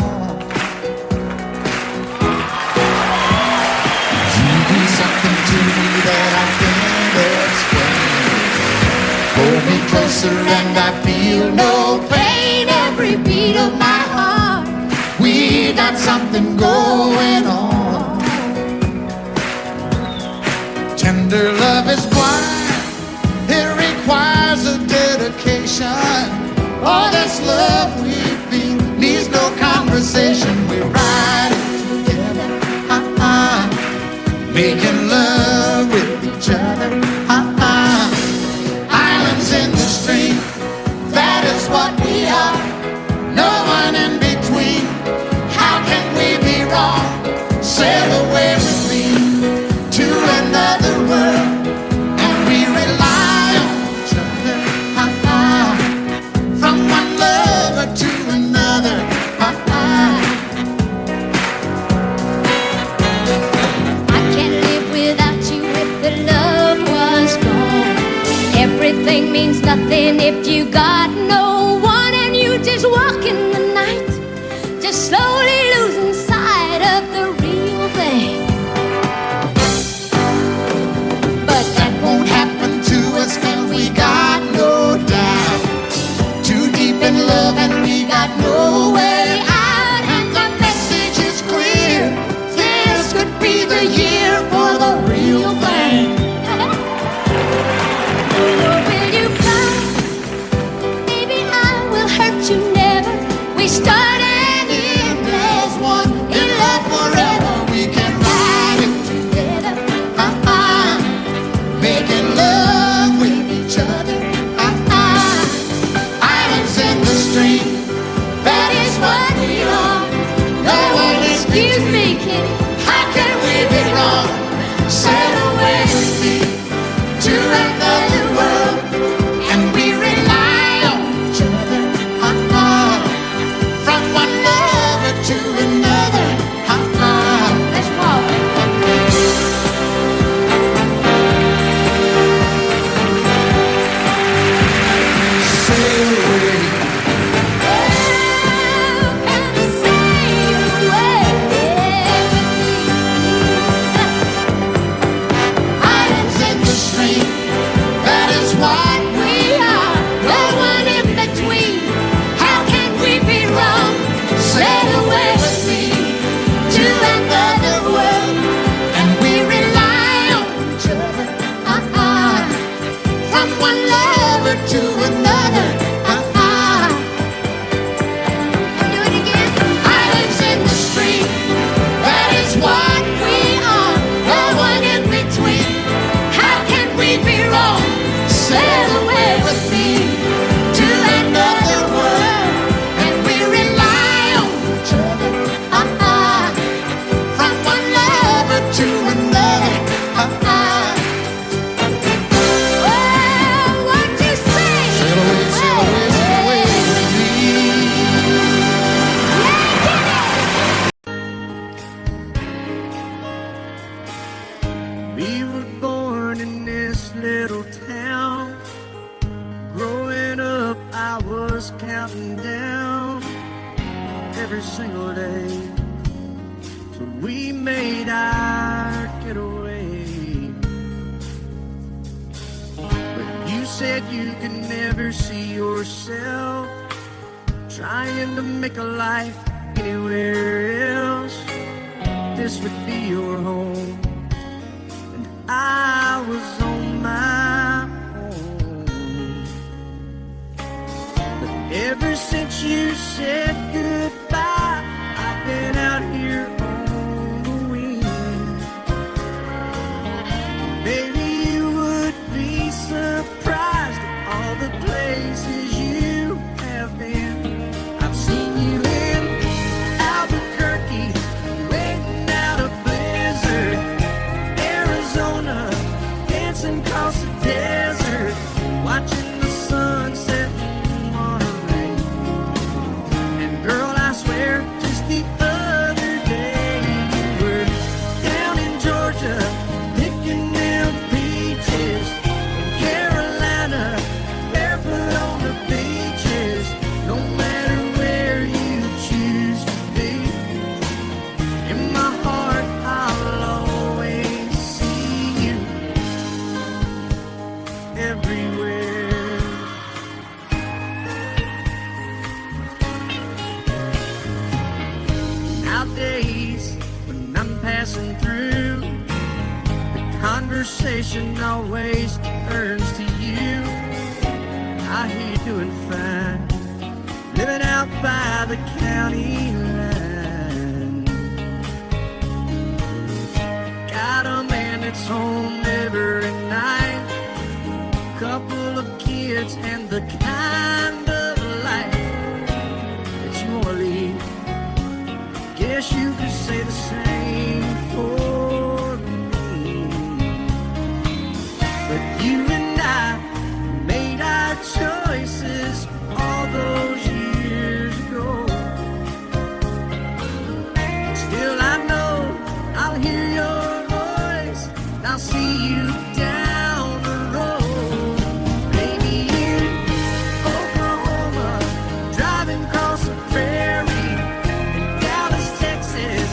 You do something to me that I can't explain. Hold me closer and I feel no pain. Every beat of my heart, we got something going on. Tender love is blind. It requires a dedication. All this love we feel needs no conversation. We ride it together, making love with each other, Islands in the stream, that is what we are. No one in between. How can we be wrong? Sail away with me to another world, and we rely on each other, from one lover to another. I can't live without you if the love was gone. Everything means nothing if you got no one, and you just walk in the night, just slowly losing sight of the real thing. We were born in this little town. Growing up, I was counting down every single day till we made our getaway. But you said you could never see yourself trying to make a life anywhere else. This would be your home, and I was on my own. But ever since you said goodbye, I've been out here on the wing. Maybe you would be surprised at all the places you have been. I've seen you in Albuquerque, waiting out a blizzard, Arizona, dancing across the desert, watching the sunset on a lake. And girl, I swear, just the other day you were down in Georgia, picking them peaches, in Carolina, barefoot on the beaches. No matter where you choose to be, in my heart I'll always see you everywhere. Nowadays, when I'm passing through, the conversation always turns to you. I hear you doing fine, living out by the county line. Got a man that's home every night, couple of kids, and the kind of life that you wanna lead. Guess you could say the same for me. But you and I made our choices all those years ago. Still I know I'll hear your voice, and I'll see you down the road. Maybe in Oklahoma, driving across the prairie, in Dallas, Texas,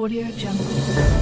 Audio Jungle.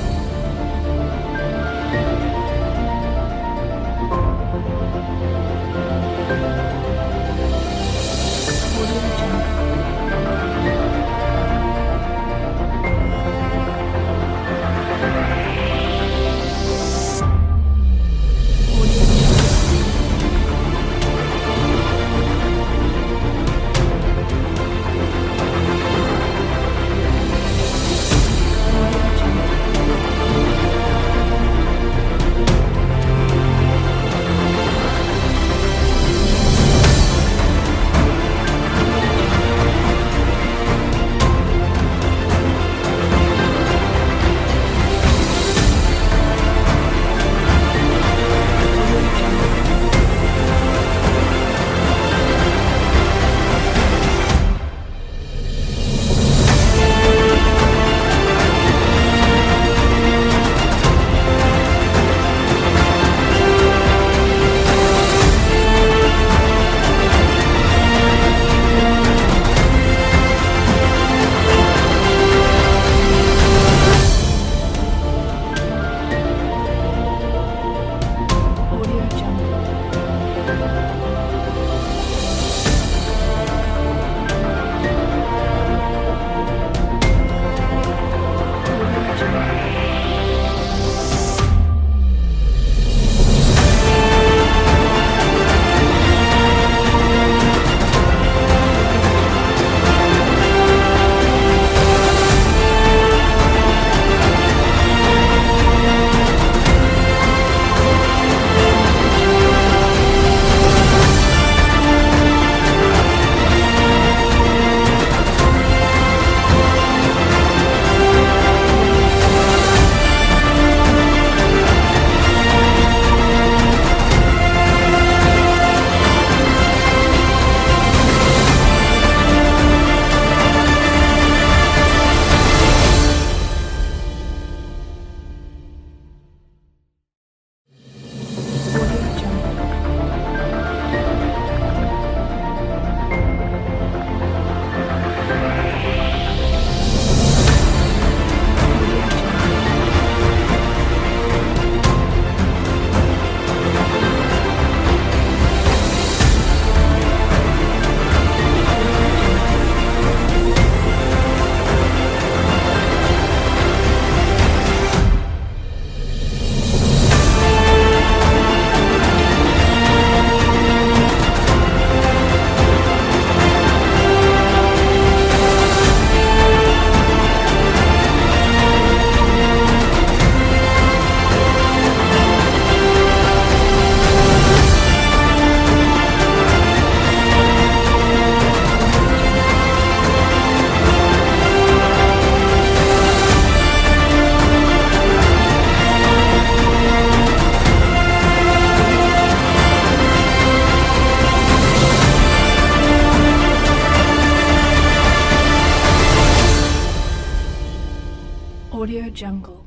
Audio Jungle.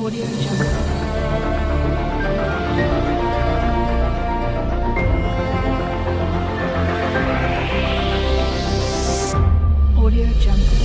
Audio Jungle. Audio Jungle.